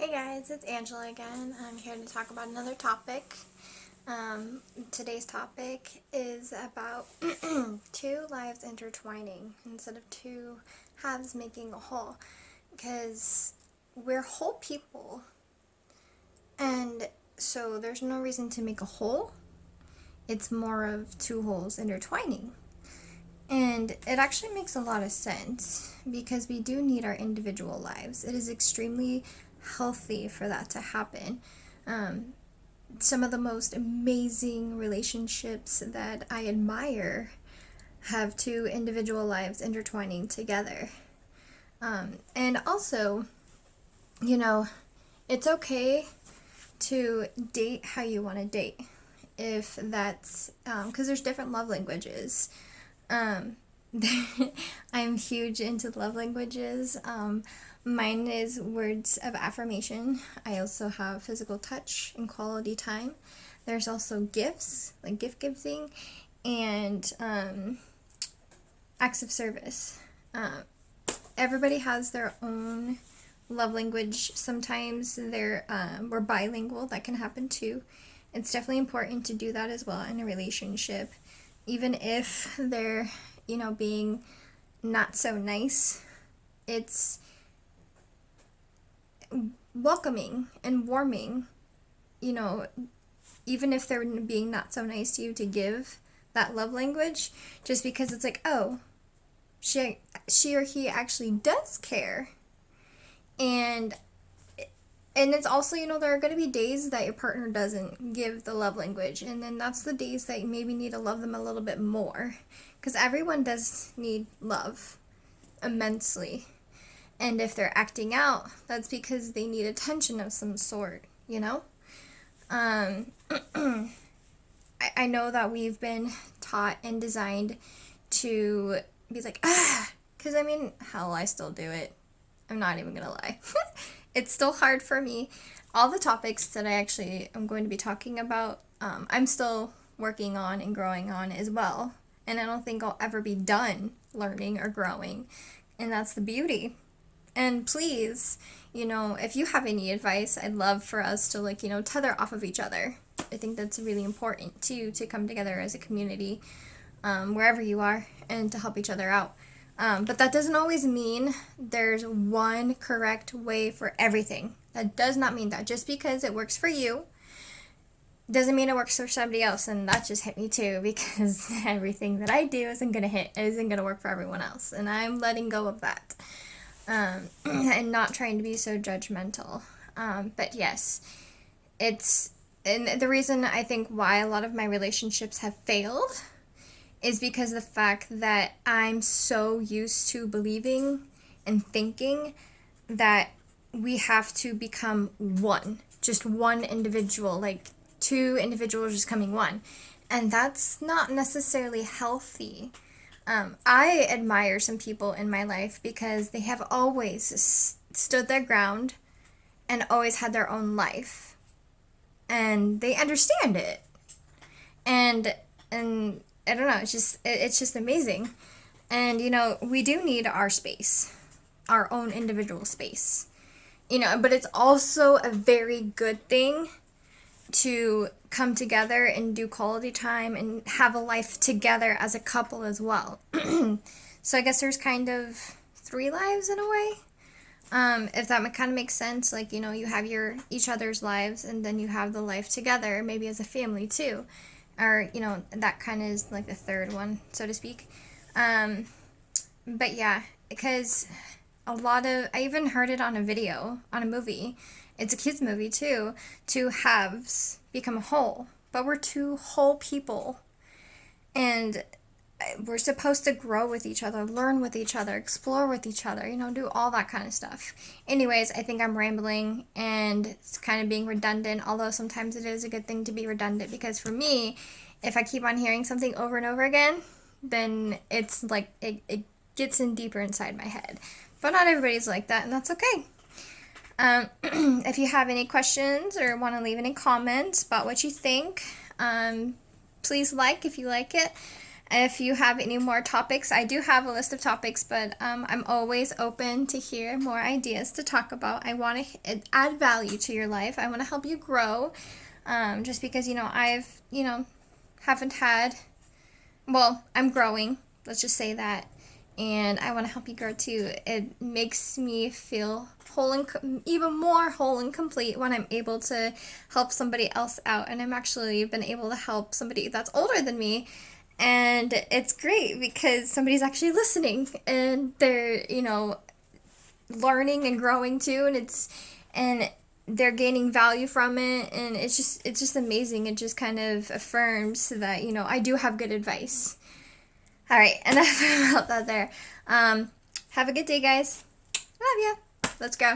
Hey guys, it's Angela again. I'm here to talk about another topic. Today's topic is about two lives intertwining instead of two halves making a whole. Because we're whole people, and so there's no reason to make a whole. It's more of two wholes intertwining. And it actually makes a lot of sense because we do need our individual lives. It is extremely healthy for that to happen. Some of the most amazing relationships that I admire have two individual lives intertwining together. And also, it's okay to date how you want to date. If that's, because there's different love languages. I'm huge into love languages. Mine is words of affirmation. I also have physical touch and quality time. There's also gifts, like gift giving, and acts of service. Everybody has their own love language. Sometimes we're bilingual. That can happen too. It's definitely important to do that as well in a relationship. Even if they're, being not so nice, it's welcoming and warming, even if they're being not so nice to you, to give that love language, just because it's like, oh, she or he actually does care. And it's also, there are going to be days that your partner doesn't give the love language, and then that's the days that you maybe need to love them a little bit more, because everyone does need love immensely. And if they're acting out, that's because they need attention of some sort, I know that we've been taught and designed to be like, because hell, I still do it. I'm not even going to lie. It's still hard for me. All the topics that I actually am going to be talking about, I'm still working on and growing on as well. And I don't think I'll ever be done learning or growing. And that's the beauty. And please, if you have any advice, I'd love for us to tether off of each other. I think that's really important too, to come together as a community, wherever you are, and to help each other out. But that doesn't always mean there's one correct way for everything. That does not mean that. Just because it works for you doesn't mean it works for somebody else. And that just hit me too, because everything that I do isn't gonna work for everyone else. And I'm letting go of that. And not trying to be so judgmental. But yes, and the reason I think why a lot of my relationships have failed is because of the fact that I'm so used to believing and thinking that we have to become one, just one individual, like two individuals just coming one. And that's not necessarily healthy. I admire some people in my life because they have always stood their ground and always had their own life. And they understand it. And I don't know, it's just amazing. And, we do need our space, our own individual space. But it's also a very good thing to come together and do quality time and have a life together as a couple as well. So I guess there's kind of three lives in a way. If that kind of makes sense, you have each other's lives, and then you have the life together, maybe as a family too. Or, that kind of is like the third one, so to speak. But yeah, because I even heard it on a movie. It's a kids movie too. Two halves become a whole, but we're two whole people. And we're supposed to grow with each other, learn with each other, explore with each other, do all that kind of stuff. Anyways, I think I'm rambling and it's kind of being redundant, although sometimes it is a good thing to be redundant, because for me, if I keep on hearing something over and over again, then it's like it gets in deeper inside my head. But not everybody's like that, and that's okay. If you have any questions or want to leave any comments about what you think, please if you like it. If you have any more topics, I do have a list of topics, but I'm always open to hear more ideas to talk about. I want to add value to your life. I want to help you grow. Just because, I've, haven't had, well, I'm growing. Let's just say that. And I want to help you grow too. It makes me feel whole and even more whole and complete when I'm able to help somebody else out. And I'm actually been able to help somebody that's older than me. And it's great because somebody's actually listening and they're, learning and growing too. And they're gaining value from it. And it's just amazing. It just kind of affirms that, I do have good advice. All right, enough about that there. Have a good day, guys. Love ya. Let's go.